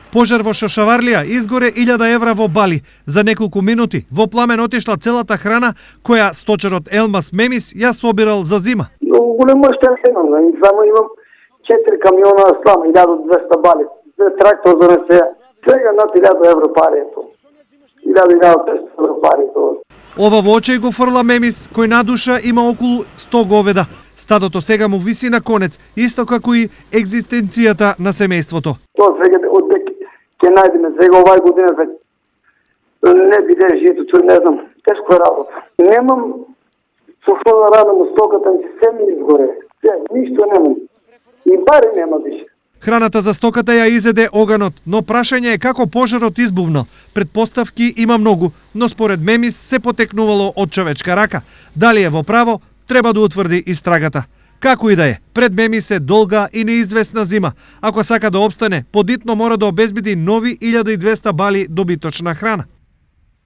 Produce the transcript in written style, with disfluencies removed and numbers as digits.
Пожар во шошаварлија изгоре 1000 евра во Бали. За неколку минути во пламен отишла целата храна која сточарот Елмас Мемис ја собирал за зима. Много големо штета имам, само имам 4 камиона слама, 1200 бали, 2 трактор донесе, сега над 1000 евро пари е тоа. 1000-1500 евро пари е тоа. Ова во очеј го фрла Мемис, кој на душа има околу 100 говеда. Стадото сега му виси на конец, исто како и екзистенцијата на семејството. Тоа сега од ќе најдеме сега овај година за не биде жито, не знам, тешко е работа. Немам со што да радам стоката, се ми изгоре. Ништо немам. И бари нема више. Храната за стоката ја изеде оганот, но прашање е како пожарот избувнал. Предпоставки има многу, но според Мемис се потекнувало од човечка рака. Дали е во право, треба да утврди истрагата. Како и да е, пред Мемис е долга и неизвестна зима. Ако сака да опстане, подитно мора да обезбеди нови 1200 бали добиточна храна.